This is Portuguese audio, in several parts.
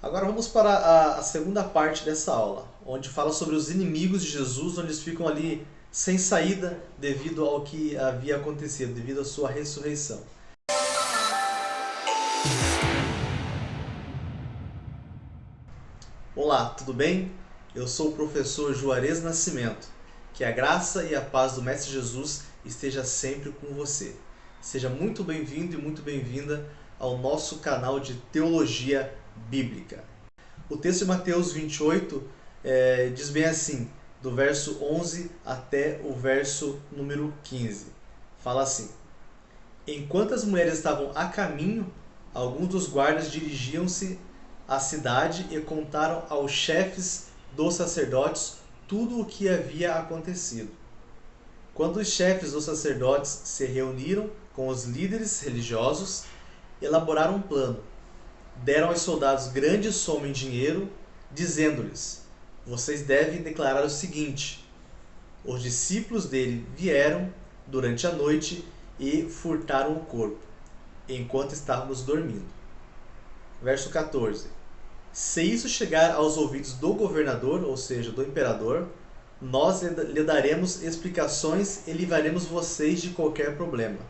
Agora vamos para a segunda parte dessa aula, onde fala sobre os inimigos de Jesus, onde eles ficam ali sem saída devido ao que havia acontecido, devido à sua ressurreição. Olá, tudo bem? Eu sou o professor Juarez Nascimento. Que a graça e a paz do Mestre Jesus esteja sempre com você. Seja muito bem-vindo e muito bem-vinda ao nosso canal de Teologia Bíblica. O texto de Mateus 28 diz bem assim, do verso 11 até o verso número 15. Fala assim: Enquanto as mulheres estavam a caminho, alguns dos guardas dirigiam-se à cidade e contaram aos chefes dos sacerdotes tudo o que havia acontecido. Quando os chefes dos sacerdotes se reuniram com os líderes religiosos, elaboraram um plano. Deram aos soldados grande soma em dinheiro, dizendo-lhes: Vocês devem declarar o seguinte: os discípulos dele vieram durante a noite e furtaram o corpo, enquanto estávamos dormindo. Verso 14. Se isso chegar aos ouvidos do governador, ou seja, do imperador, nós lhe daremos explicações e livraremos vocês de qualquer problema.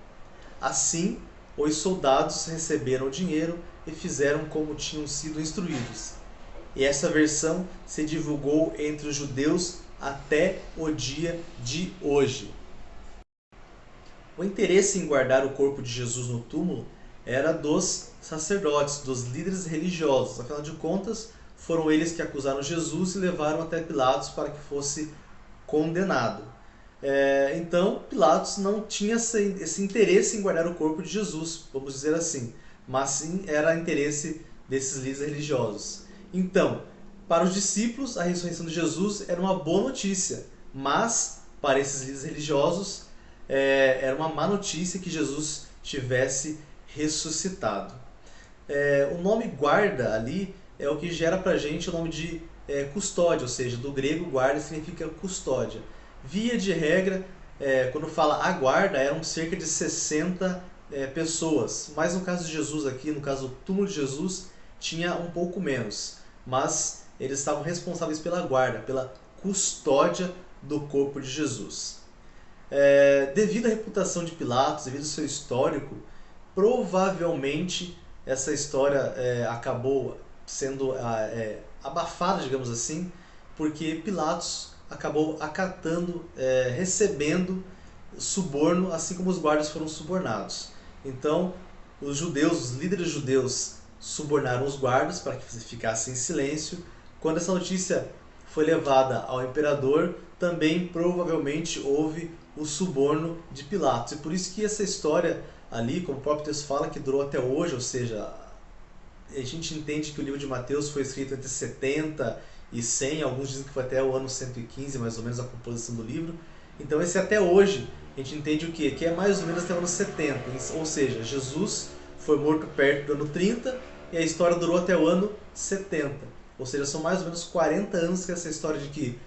Assim, os soldados receberam o dinheiro e fizeram como tinham sido instruídos. E essa versão se divulgou entre os judeus até o dia de hoje. O interesse em guardar o corpo de Jesus no túmulo era dos sacerdotes, dos líderes religiosos. Afinal de contas, foram eles que acusaram Jesus e levaram até Pilatos para que fosse condenado. Então, Pilatos não tinha esse interesse em guardar o corpo de Jesus, vamos dizer assim, mas sim era interesse desses líderes religiosos. Então, para os discípulos, a ressurreição de Jesus era uma boa notícia, mas para esses líderes religiosos era uma má notícia que Jesus tivesse ressuscitado. O nome guarda ali é o que gera pra gente o nome de custódia, ou seja, do grego guarda significa custódia. Via de regra, quando fala a guarda, eram cerca de 60 pessoas, mas no caso de Jesus aqui, no caso do túmulo de Jesus, tinha um pouco menos, mas eles estavam responsáveis pela guarda, pela custódia do corpo de Jesus. Devido à reputação de Pilatos, devido ao seu histórico, provavelmente essa história acabou sendo abafada, digamos assim, porque Pilatos acabou acatando, recebendo suborno, assim como os guardas foram subornados. Então, os judeus, os líderes judeus, subornaram os guardas para que ficassem em silêncio. Quando essa notícia foi levada ao imperador, também provavelmente houve o suborno de Pilatos. E por isso que essa história ali, como o próprio texto fala, que durou até hoje, ou seja, a gente entende que o livro de Mateus foi escrito entre 70 e 100, alguns dizem que foi até o ano 115, mais ou menos, a composição do livro. Então esse até hoje, a gente entende o quê? Que é mais ou menos até o ano 70, ou seja, Jesus foi morto perto do ano 30 e a história durou até o ano 70. Ou seja, são mais ou menos 40 anos que essa história de que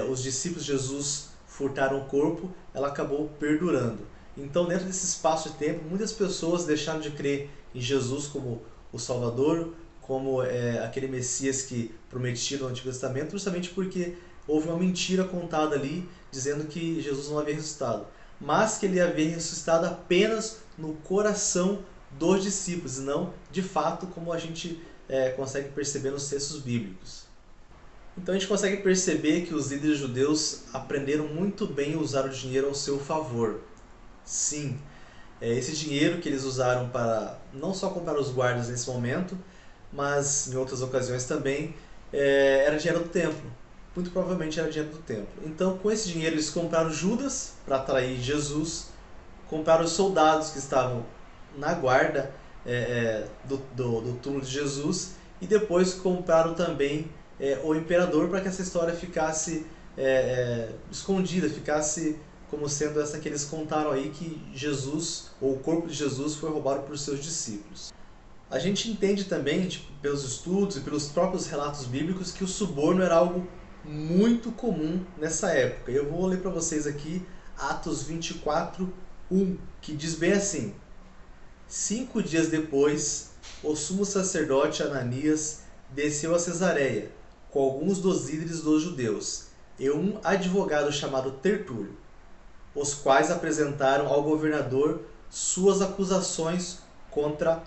os discípulos de Jesus furtaram o corpo, ela acabou perdurando. Então, dentro desse espaço de tempo, muitas pessoas deixaram de crer em Jesus como o Salvador, como aquele Messias que prometido no Antigo Testamento, justamente porque houve uma mentira contada ali, dizendo que Jesus não havia ressuscitado, mas que ele havia ressuscitado apenas no coração dos discípulos, e não de fato como a gente consegue perceber nos textos bíblicos. Então a gente consegue perceber que os líderes judeus aprenderam muito bem a usar o dinheiro ao seu favor. Sim, esse dinheiro que eles usaram para não só comprar os guardas nesse momento, mas em outras ocasiões também, era dinheiro do templo. Muito provavelmente era dinheiro do templo. Então com esse dinheiro eles compraram Judas para atrair Jesus, compraram os soldados que estavam na guarda do túmulo de Jesus e depois compraram também o imperador para que essa história ficasse escondida, ficasse como sendo essa que eles contaram aí, que Jesus, ou o corpo de Jesus, foi roubado por seus discípulos. A gente entende também, pelos estudos e pelos próprios relatos bíblicos, que o suborno era algo muito comum nessa época. Eu vou ler para vocês aqui Atos 24:1, que diz bem assim: 5 dias depois, o sumo sacerdote Ananias desceu a Cesareia, com alguns dos líderes dos judeus, e um advogado chamado Tertúlio, os quais apresentaram ao governador suas acusações contra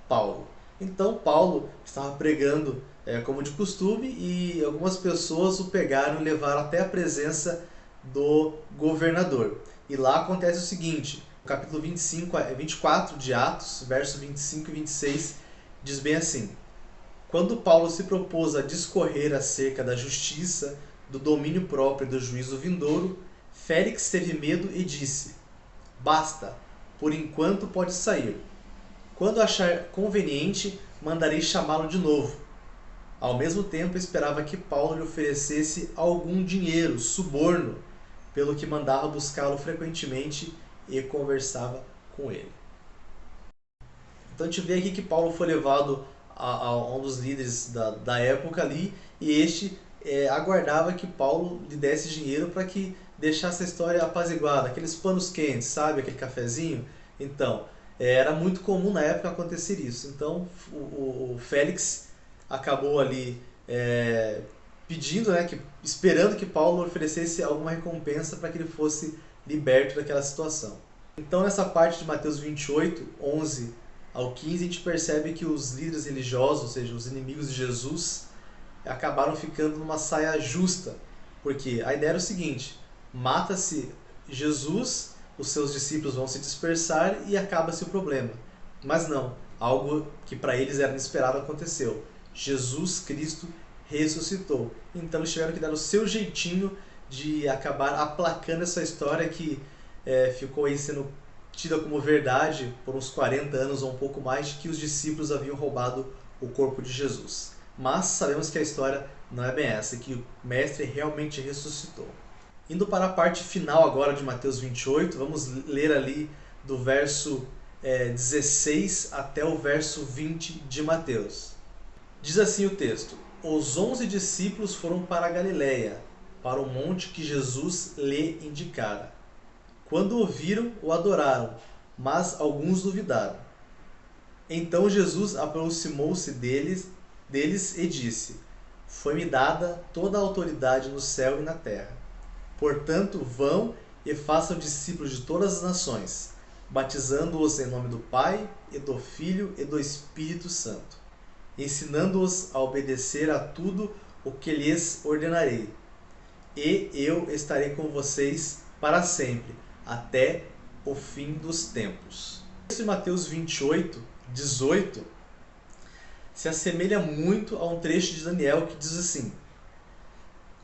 Paulo. Então Paulo estava pregando como de costume e algumas pessoas o pegaram e levaram até a presença do governador. E lá acontece o seguinte, no capítulo 24 de Atos, versos 25 e 26, diz bem assim: quando Paulo se propôs a discorrer acerca da justiça, do domínio próprio e do juízo vindouro, Félix teve medo e disse: basta, por enquanto pode sair. Quando achar conveniente, mandarei chamá-lo de novo. Ao mesmo tempo, esperava que Paulo lhe oferecesse algum dinheiro, suborno, pelo que mandava buscá-lo frequentemente e conversava com ele. Então a gente vê aqui que Paulo foi levado a um dos líderes da época ali, e este aguardava que Paulo lhe desse dinheiro para que deixasse a história apaziguada, aqueles panos quentes, sabe, aquele cafezinho. Então, era muito comum na época acontecer isso. Então, o Félix acabou ali pedindo, esperando que Paulo oferecesse alguma recompensa para que ele fosse liberto daquela situação. Então, nessa parte de Mateus 28, 11 ao 15, a gente percebe que os líderes religiosos, ou seja, os inimigos de Jesus, acabaram ficando numa saia justa, porque a ideia era o seguinte: mata-se Jesus, os seus discípulos vão se dispersar e acaba-se o problema. Mas não, algo que para eles era inesperado aconteceu. Jesus Cristo ressuscitou. Então eles tiveram que dar o seu jeitinho de acabar aplacando essa história que ficou aí sendo tida como verdade por uns 40 anos ou um pouco mais, que os discípulos haviam roubado o corpo de Jesus. Mas sabemos que a história não é bem essa, que o Mestre realmente ressuscitou. Indo para a parte final agora de Mateus 28, vamos ler ali do verso 16 até o verso 20 de Mateus. Diz assim o texto: os 11 discípulos foram para a Galiléia, para o monte que Jesus lhe indicara. Quando o viram, o adoraram, mas alguns duvidaram. Então Jesus aproximou-se deles e disse: foi-me dada toda a autoridade no céu e na terra. Portanto, vão e façam discípulos de todas as nações, batizando-os em nome do Pai, e do Filho e do Espírito Santo, ensinando-os a obedecer a tudo o que lhes ordenarei. E eu estarei com vocês para sempre, até o fim dos tempos. O texto de Mateus 28, 18, se assemelha muito a um trecho de Daniel que diz assim: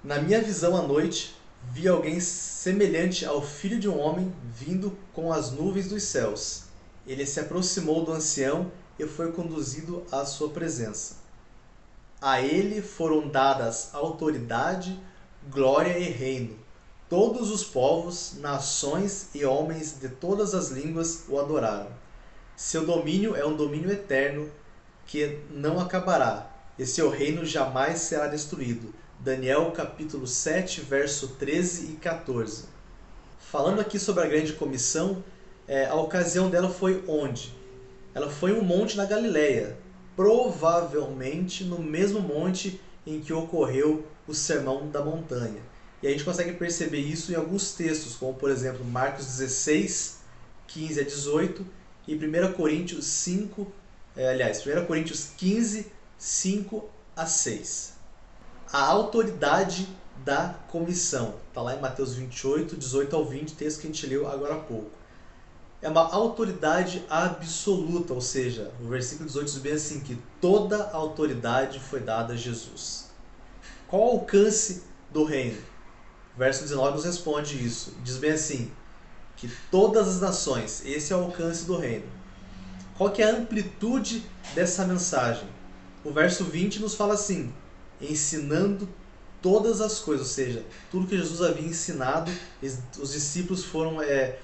na minha visão à noite, vi alguém semelhante ao filho de um homem vindo com as nuvens dos céus. Ele se aproximou do ancião e foi conduzido à sua presença. A ele foram dadas autoridade, glória e reino. Todos os povos, nações e homens de todas as línguas o adoraram. Seu domínio é um domínio eterno que não acabará, e seu reino jamais será destruído. Daniel capítulo 7, verso 13 e 14. Falando aqui sobre a grande comissão, a ocasião dela foi onde? Ela foi um monte na Galileia, provavelmente no mesmo monte em que ocorreu o Sermão da Montanha. E a gente consegue perceber isso em alguns textos, como por exemplo Marcos 16, 15 a 18 e 1 Coríntios 1 Coríntios 15, 5 a 6. A autoridade da comissão está lá em Mateus 28, 18 ao 20, texto que a gente leu agora há pouco. É uma autoridade absoluta, ou seja, o versículo 18 diz bem assim, que toda a autoridade foi dada a Jesus. Qual o alcance do reino? O verso 19 nos responde isso. Diz bem assim, que todas as nações, esse é o alcance do reino. Qual que é a amplitude dessa mensagem? O verso 20 nos fala assim, ensinando todas as coisas, ou seja, tudo que Jesus havia ensinado, os discípulos foram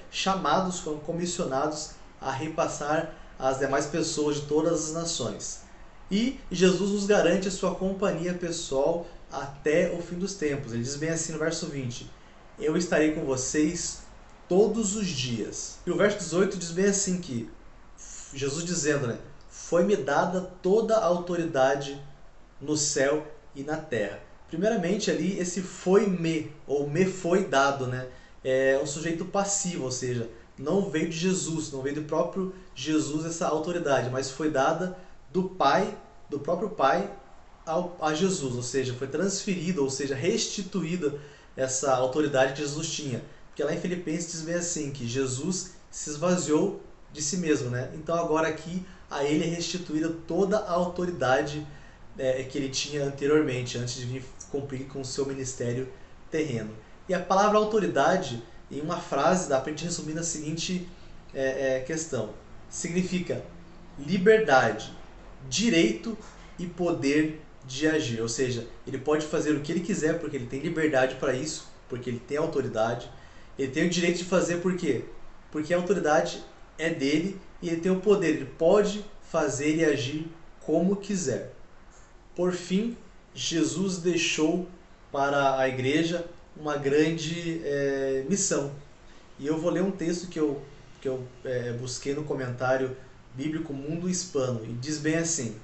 chamados, foram comissionados a repassar às demais pessoas de todas as nações. E Jesus nos garante a sua companhia pessoal até o fim dos tempos. Ele diz bem assim no verso 20, eu estarei com vocês todos os dias. E o verso 18 diz bem assim que, Jesus dizendo, foi-me dada toda a autoridade no céu e na terra. Primeiramente ali, esse foi-me, ou me foi dado, né? É um sujeito passivo, ou seja, não veio de Jesus, não veio do próprio Jesus essa autoridade, mas foi dada do Pai, do próprio Pai a Jesus, ou seja, foi transferida, ou seja, restituída essa autoridade que Jesus tinha. Porque lá em Filipenses diz bem assim, que Jesus se esvaziou de si mesmo, né? Então agora aqui a ele é restituída toda a autoridade que ele tinha anteriormente, antes de vir cumprir com o seu ministério terreno. E a palavra autoridade, em uma frase, dá para a gente resumir na seguinte questão. Significa liberdade, direito e poder de agir. Ou seja, ele pode fazer o que ele quiser porque ele tem liberdade para isso, porque ele tem autoridade. Ele tem o direito de fazer por quê? Porque a autoridade é dele e ele tem o poder. Ele pode fazer e agir como quiser. Por fim, Jesus deixou para a igreja uma grande missão. E eu vou ler um texto que eu busquei no comentário bíblico Mundo Hispano. E diz bem assim: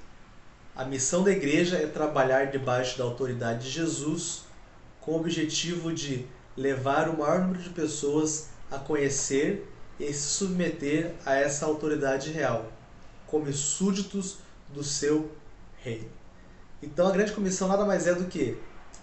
a missão da igreja é trabalhar debaixo da autoridade de Jesus com o objetivo de levar o maior número de pessoas a conhecer e se submeter a essa autoridade real, como súditos do seu reino. Então a grande comissão nada mais é do que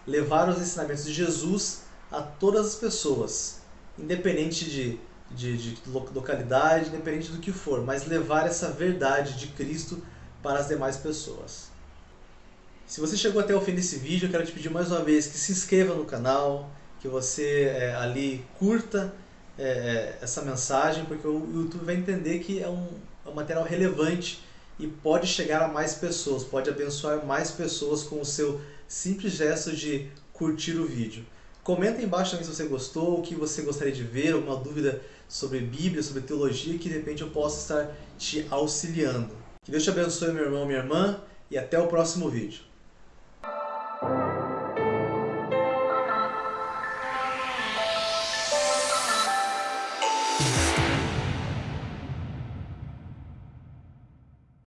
levar os ensinamentos de Jesus a todas as pessoas, independente de localidade, independente do que for, mas levar essa verdade de Cristo para as demais pessoas. Se você chegou até o fim desse vídeo, eu quero te pedir mais uma vez que se inscreva no canal, que você ali curta essa mensagem, porque o YouTube vai entender que é um material relevante e pode chegar a mais pessoas, pode abençoar mais pessoas com o seu simples gesto de curtir o vídeo. Comenta aí embaixo também se você gostou, o que você gostaria de ver, alguma dúvida sobre Bíblia, sobre teologia, que de repente eu possa estar te auxiliando. Que Deus te abençoe, meu irmão, minha irmã, e até o próximo vídeo.